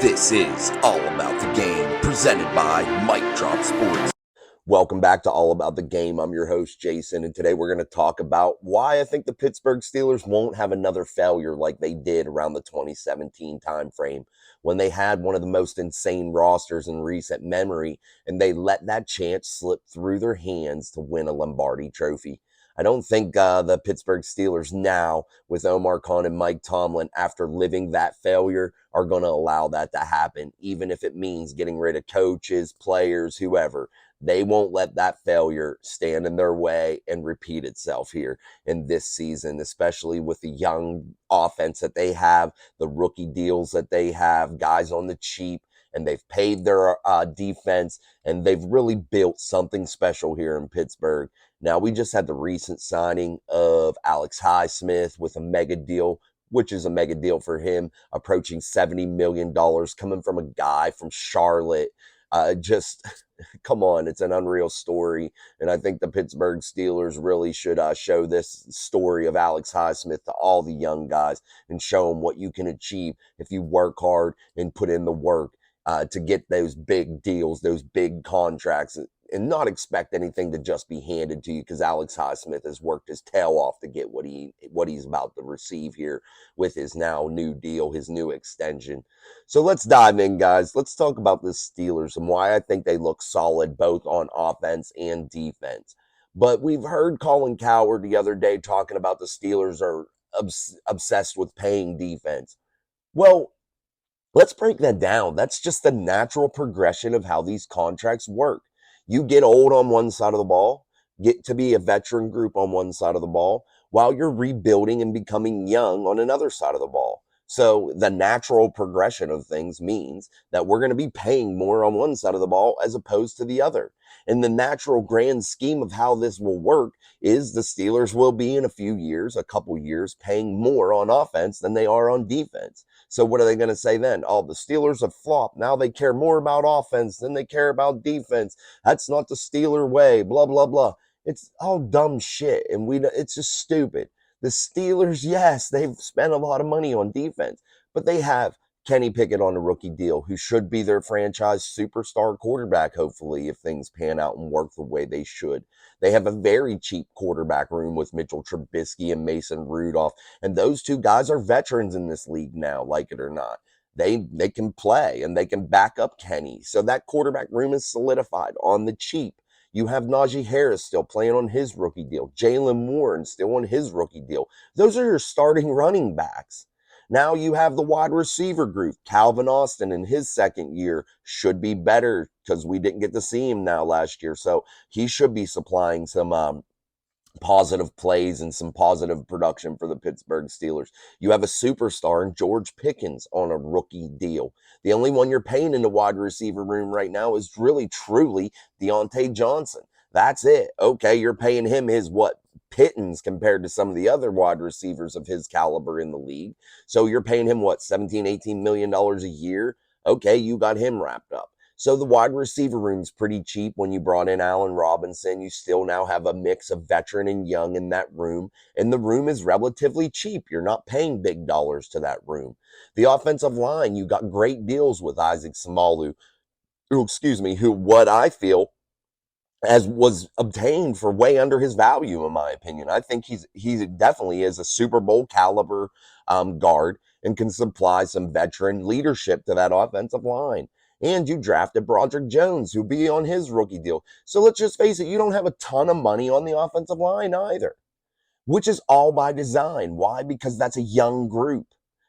This is All About the Game, presented by Mike Drop Sports. Welcome back to All About the Game. I'm your host, Jason, and today we're going to talk about why I think the Pittsburgh Steelers won't have another failure like they did around the 2017 timeframe when they had one of the most insane rosters in recent memory, and they let that chance slip through their hands to win a Lombardi trophy. I don't think the Pittsburgh Steelers now, with Omar Khan and Mike Tomlin, after living that failure, are going to allow that to happen, even if it means getting rid of coaches, players, whoever. They won't let that failure stand in their way and repeat itself here in this season, especially with the young offense that they have, the rookie deals that they have, guys on the cheap, and they've paid their defense, and they've really built something special here in Pittsburgh. Now, we just had the recent signing of Alex Highsmith with a mega deal, which is a mega deal for him, approaching $70 million, coming from a guy from Charlotte. Just come on, it's an unreal story. And I think the Pittsburgh Steelers really should show this story of Alex Highsmith to all the young guys and show them what you can achieve if you work hard and put in the work to get those big deals, those big contracts, and not expect anything to just be handed to you, because Alex Highsmith has worked his tail off to get what he's about to receive here with his now new deal, his new extension. So let's dive in, guys. Let's talk about the Steelers and why I think they look solid both on offense and defense. But we've heard Colin Cowherd the other day talking about the Steelers are obsessed with paying defense. Well, let's break that down. That's just the natural progression of how these contracts work. You get old on one side of the ball, get to be a veteran group on one side of the ball, while you're rebuilding and becoming young on another side of the ball. So the natural progression of things means that we're going to be paying more on one side of the ball as opposed to the other. And the natural grand scheme of how this will work is the Steelers will be in a few years, a couple years, paying more on offense than they are on defense. So what are they going to say then? Oh, the Steelers have flopped. Now they care more about offense than they care about defense. That's not the Steeler way, blah, blah, blah. It's all dumb shit, and it's just stupid. The Steelers, yes, they've spent a lot of money on defense, but they have Kenny Pickett on a rookie deal, who should be their franchise superstar quarterback, hopefully, if things pan out and work the way they should. They have a very cheap quarterback room with Mitchell Trubisky and Mason Rudolph, and those two guys are veterans in this league now, like it or not. They can play, and they can back up Kenny. So that quarterback room is solidified on the cheap. You have Najee Harris still playing on his rookie deal. Jalen Warren still on his rookie deal. Those are your starting running backs. Now you have the wide receiver group. Calvin Austin in his second year should be better because we didn't get to see him now last year. So he should be supplying some positive plays and some positive production for the Pittsburgh Steelers. You have a superstar in George Pickens on a rookie deal. The only one you're paying in the wide receiver room right now is really, truly Deontay Johnson. That's it. Okay, you're paying him his pittance compared to some of the other wide receivers of his caliber in the league. So you're paying him $17-18 million a year. Okay, you got him wrapped up. So the wide receiver room's pretty cheap. When you brought in Allen Robinson, you still now have a mix of veteran and young in that room, and the room is relatively cheap. You're not paying big dollars to that room. The offensive line, you got great deals with Isaac Samalu, who what I feel as was obtained for way under his value, in my opinion. I think he definitely is a Super Bowl caliber guard and can supply some veteran leadership to that offensive line. And you drafted Broderick Jones, who'll be on his rookie deal. So let's just face it, you don't have a ton of money on the offensive line either, which is all by design. Why? Because that's a young group.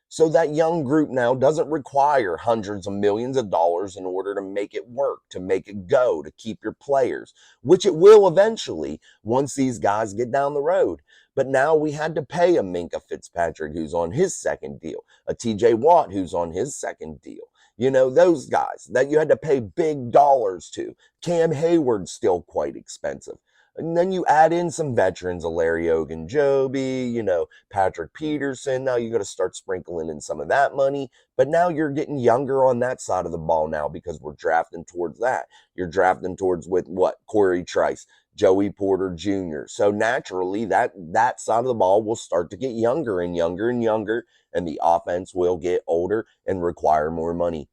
So that young group now doesn't require hundreds of millions of dollars in order to make it work, to make it go, to keep your players, which it will eventually once these guys get down the road. But now we had to pay a Minkah Fitzpatrick who's on his second deal, a TJ Watt who's on his second deal. You know, those guys that you had to pay big dollars to. Cam Hayward's still quite expensive. And then you add in some veterans, Larry Ogunjobi, Patrick Peterson. Now you got to start sprinkling in some of that money. But now you're getting younger on that side of the ball now because we're drafting towards that. You're drafting towards with Corey Trice, Joey Porter Jr. So naturally that side of the ball will start to get younger and younger and younger, and the offense will get older and require more money.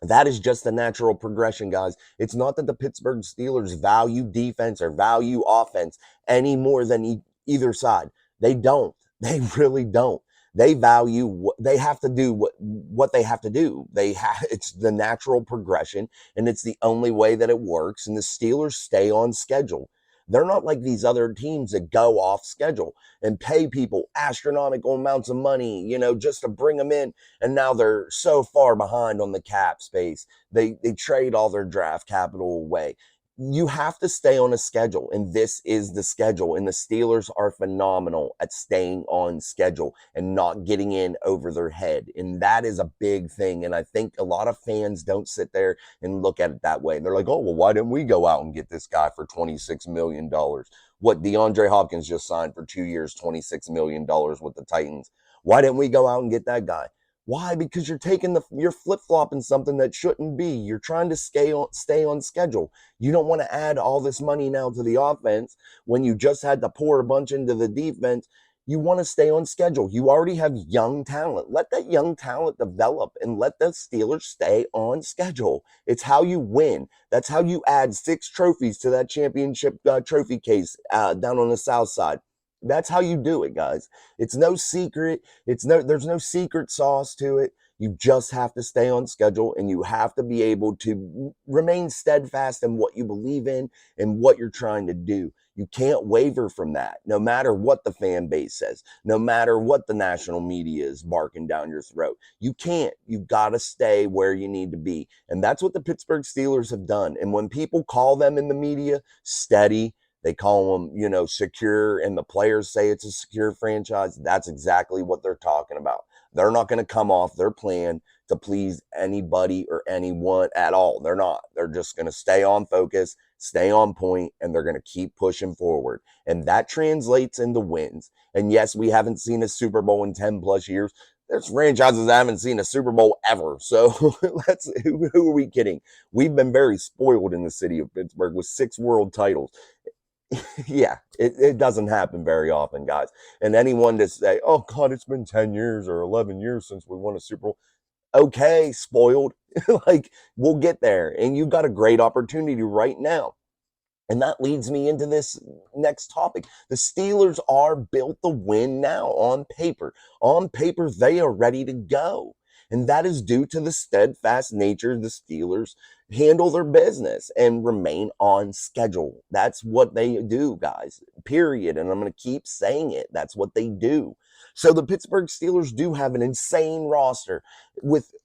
That is just the natural progression, guys. It's not that the Pittsburgh Steelers value defense or value offense any more than either side. They don't. They really don't. They value what they have to do, what they have to do. It's the natural progression, and it's the only way that it works. And the Steelers stay on schedule. They're not like these other teams that go off schedule and pay people astronomical amounts of money, just to bring them in, and now they're so far behind on the cap space. They trade all their draft capital away. You have to stay on a schedule, and this is the schedule. And the Steelers are phenomenal at staying on schedule and not getting in over their head. And that is a big thing. And I think a lot of fans don't sit there and look at it that way. They're like, oh, well, why didn't we go out and get this guy for $26 million? What DeAndre Hopkins just signed for 2 years, $26 million with the Titans. Why didn't we go out and get that guy? Why? Because you're flip-flopping something that shouldn't be. You're trying to stay on schedule. You don't want to add all this money now to the offense when you just had to pour a bunch into the defense. You want to stay on schedule. You already have young talent. Let that young talent develop and let the Steelers stay on schedule. It's how you win. That's how you add 6 trophies to that championship trophy case down on the south side. That's how you do it, guys. It's no secret. There's no secret sauce to it. You just have to stay on schedule, and you have to be able to remain steadfast in what you believe in and what you're trying to do. You can't waver from that, no matter what the fan base says, no matter what the national media is barking down your throat. You can't. You've got to stay where you need to be. And that's what the Pittsburgh Steelers have done. And when people call them in the media steady, they call them, secure, and the players say it's a secure franchise. That's exactly what they're talking about. They're not going to come off their plan to please anybody or anyone at all. They're not. They're just going to stay on focus, stay on point, and they're going to keep pushing forward. And that translates into wins. And yes, we haven't seen a Super Bowl in 10 plus years. There's franchises that haven't seen a Super Bowl ever. So who are we kidding? We've been very spoiled in the city of Pittsburgh with 6 world titles. Yeah, it doesn't happen very often, guys. And anyone to say, oh, God, it's been 10 years or 11 years since we won a Super Bowl. Okay, spoiled. Like, we'll get there. And you've got a great opportunity right now. And that leads me into this next topic. The Steelers are built to win now on paper. On paper, they are ready to go. And that is due to the steadfast nature the Steelers handle their business and remain on schedule. That's what they do, guys, period. And I'm going to keep saying it. That's what they do. So the Pittsburgh Steelers do have an insane roster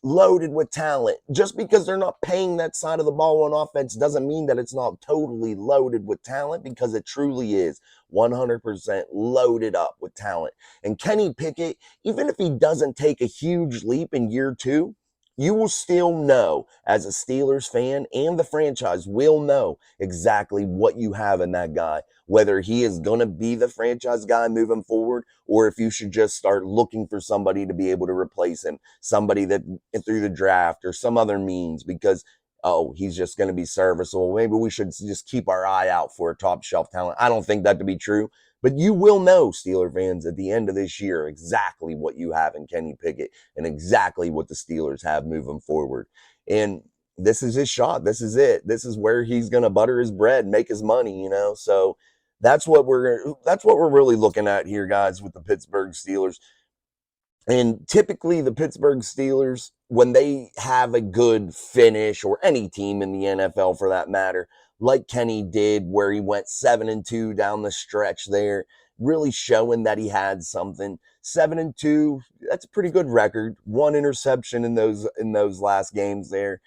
loaded with talent. Just because they're not paying that side of the ball on offense doesn't mean that it's not totally loaded with talent, because it truly is 100% loaded up with talent. And Kenny Pickett, even if he doesn't take a huge leap in year 2, you will still know, as a Steelers fan, and the franchise will know exactly what you have in that guy, whether he is going to be the franchise guy moving forward, or if you should just start looking for somebody to be able to replace him, somebody that through the draft or some other means, because, oh, he's just going to be serviceable. Maybe we should just keep our eye out for a top shelf talent. I don't think that to be true. But you will know, Steeler fans, at the end of this year exactly what you have in Kenny Pickett and exactly what the Steelers have moving forward. And this is his shot. This is it. This is where he's going to butter his bread, make his money, So that's what we're really looking at here, guys, with the Pittsburgh Steelers. And typically the Pittsburgh Steelers, when they have a good finish, or any team in the NFL for that matter, like Kenny did, where he went 7-2 down the stretch there, really showing that he had something. 7-2, that's a pretty good record. 1 interception in those last games there.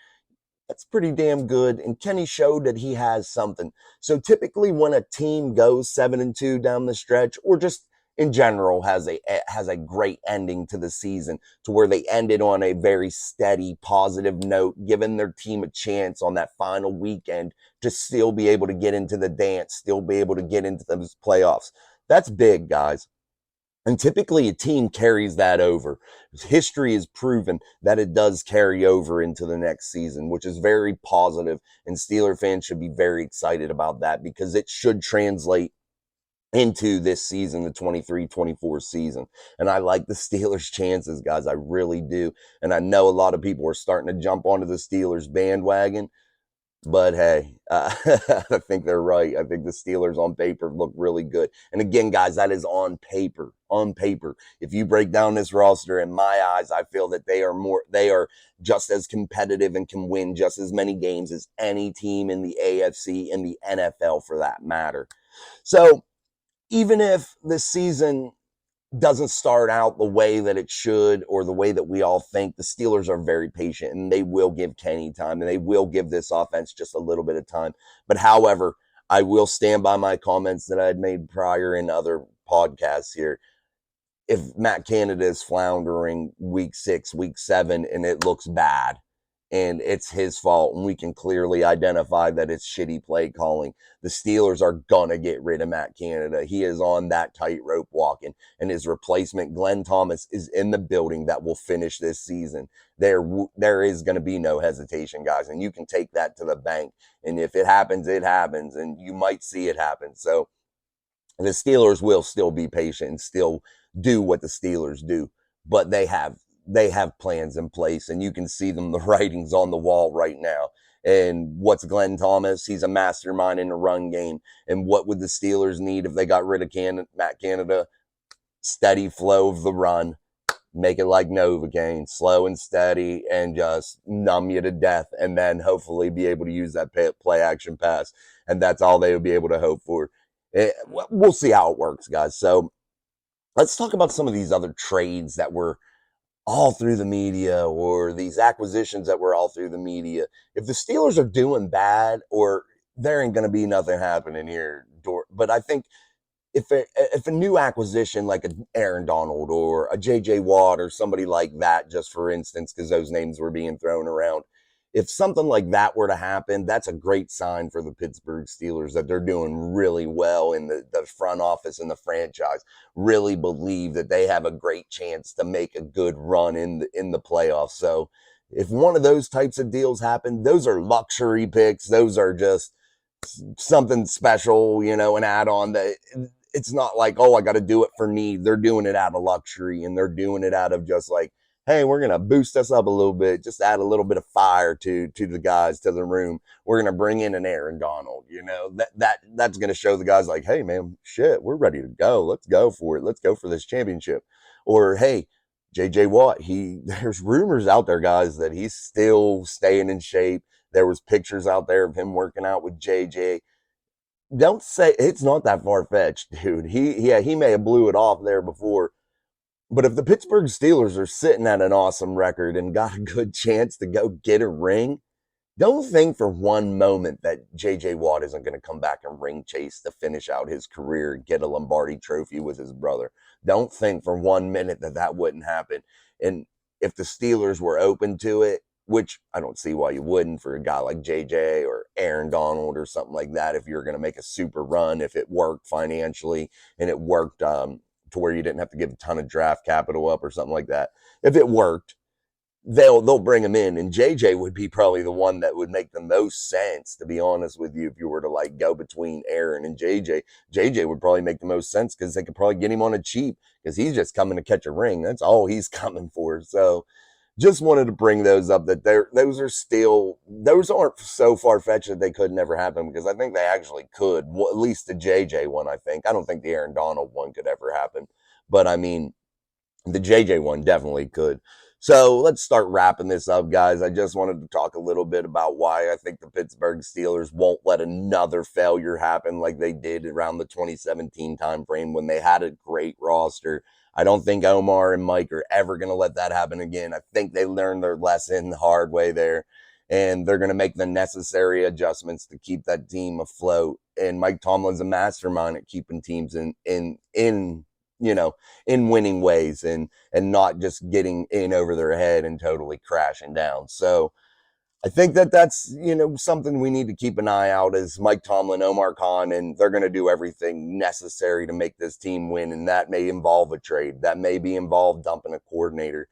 That's pretty damn good. And Kenny showed that he has something. So typically when a team goes 7-2 down the stretch, or just in general has a great ending to the season, to where they ended on a very steady, positive note, giving their team a chance on that final weekend to still be able to get into the dance, still be able to get into those playoffs. That's big, guys. And typically a team carries that over. History has proven that it does carry over into the next season, which is very positive, and Steeler fans should be very excited about that, because it should translate into this season, the 23-24 season. And I like the Steelers' chances, guys. I really do. And I know a lot of people are starting to jump onto the Steelers bandwagon. But hey, I think they're right. I think the Steelers on paper look really good. And again, guys, that is on paper. On paper. If you break down this roster, in my eyes, I feel that they are just as competitive and can win just as many games as any team in the AFC and the NFL for that matter. So even if the season doesn't start out the way that it should or the way that we all think, the Steelers are very patient and they will give Kenny time and they will give this offense just a little bit of time. But however, I will stand by my comments that I had made prior in other podcasts here. If Matt Canada is floundering week 6, week 7, and it looks bad, and it's his fault, and we can clearly identify that it's shitty play calling, the Steelers are gonna get rid of Matt Canada. He is on that tightrope walking, and his replacement, Glenn Thomas, is in the building that will finish this season. There is going to be no hesitation, guys, and you can take that to the bank. And if it happens, it happens, and you might see it happen. So the Steelers will still be patient and still do what the Steelers do, but they have plans in place, and you can see them. The writing's on the wall right now. And what's Glenn Thomas? He's a mastermind in the run game. And what would the Steelers need if they got rid of Matt Canada? Steady flow of the run. Make it like Novocaine, slow and steady, and just numb you to death, and then hopefully be able to use that play action pass. And that's all they would be able to hope for. We'll see how it works, guys. So let's talk about some of these other trades that were all through the media, or these acquisitions that were all through the media. If the Steelers are doing bad, or there ain't going to be nothing happening here. But I think if a new acquisition like an Aaron Donald or a J.J. Watt or somebody like that, just for instance, because those names were being thrown around, if something like that were to happen, that's a great sign for the Pittsburgh Steelers that they're doing really well in the front office and the franchise. Really believe that they have a great chance to make a good run in the playoffs. So if one of those types of deals happen, those are luxury picks. Those are just something special, an add-on that it's not like, oh, I got to do it for need. They're doing it out of luxury, and they're doing it out of just like, hey, we're going to boost us up a little bit, just add a little bit of fire to the guys, to the room. We're going to bring in an Aaron Donald, that's going to show the guys like, hey, man, shit, we're ready to go. Let's go for it. Let's go for this championship. Or, hey, J.J. Watt, there's rumors out there, guys, that he's still staying in shape. There was pictures out there of him working out with JJ. Don't say it's not that far fetched, dude. He may have blew it off there before, but if the Pittsburgh Steelers are sitting at an awesome record and got a good chance to go get a ring, don't think for one moment that J.J. Watt isn't going to come back and ring chase to finish out his career and get a Lombardi trophy with his brother. Don't think for 1 minute that wouldn't happen. And if the Steelers were open to it, which I don't see why you wouldn't for a guy like J.J. or Aaron Donald or something like that, if you're going to make a super run, if it worked financially and it worked to where you didn't have to give a ton of draft capital up or something like that. If it worked, they'll bring him in, and JJ would be probably the one that would make the most sense, to be honest with you. If you were to like go between Aaron and JJ would probably make the most sense because they could probably get him on a cheap because he's just coming to catch a ring. That's all he's coming for. So just wanted to bring those up, that those aren't so far-fetched that they could never happen, because I think they actually could. Well, at least the JJ one, I think. I don't think the Aaron Donald one could ever happen, but I mean, the JJ one definitely could. So let's start wrapping this up, guys. I just wanted to talk a little bit about why I think the Pittsburgh Steelers won't let another failure happen like they did around the 2017 timeframe when they had a great roster. I don't think Omar and Mike are ever going to let that happen again. I think they learned their lesson the hard way there, and they're going to make the necessary adjustments to keep that team afloat. And Mike Tomlin's a mastermind at keeping teams in winning ways, and not just getting in over their head and totally crashing down. So I think that's something we need to keep an eye out, is Mike Tomlin, Omar Khan, and they're going to do everything necessary to make this team win, and that may involve a trade, that may be involved dumping a coordinator.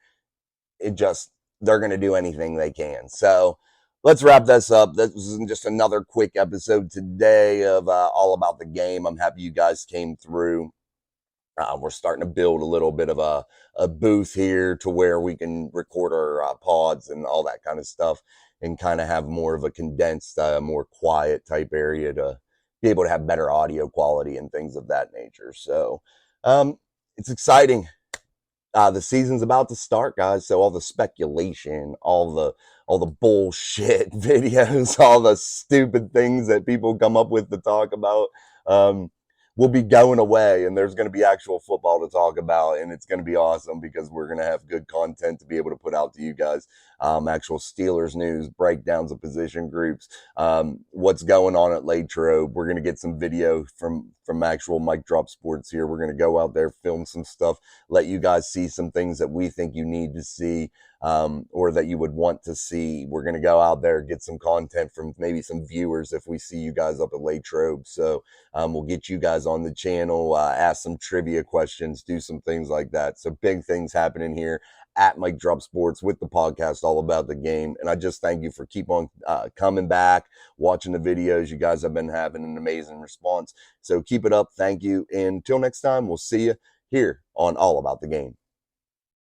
They're going to do anything they can. So let's wrap this up. This is just another quick episode today of All About the Game. I'm happy you guys came through. We're starting to build a little bit of a booth here to where we can record our pods and all that kind of stuff and kind of have more of a condensed, more quiet type area to be able to have better audio quality and things of that nature. So it's exciting. The season's about to start, guys. So all the speculation, all the bullshit videos, all the stupid things that people come up with to talk about, um, will be going away, and there's going to be actual football to talk about, and it's going to be awesome because we're going to have good content to be able to put out to you guys. Actual Steelers news, breakdowns of position groups, what's going on at Latrobe. We're going to get some video from actual Mic Drop Sports here. We're going to go out there, film some stuff, let you guys see some things that we think you need to see, or that you would want to see. We're going to go out there, get some content from maybe some viewers if we see you guys up at Latrobe. So we'll get you guys on the channel, ask some trivia questions, do some things like that. So big things happening here at Mike Drop Sports with the podcast All About the Game. And I just thank you for keep on coming back, watching the videos. You guys have been having an amazing response. So keep it up. Thank you. And until next time, we'll see you here on All About the Game.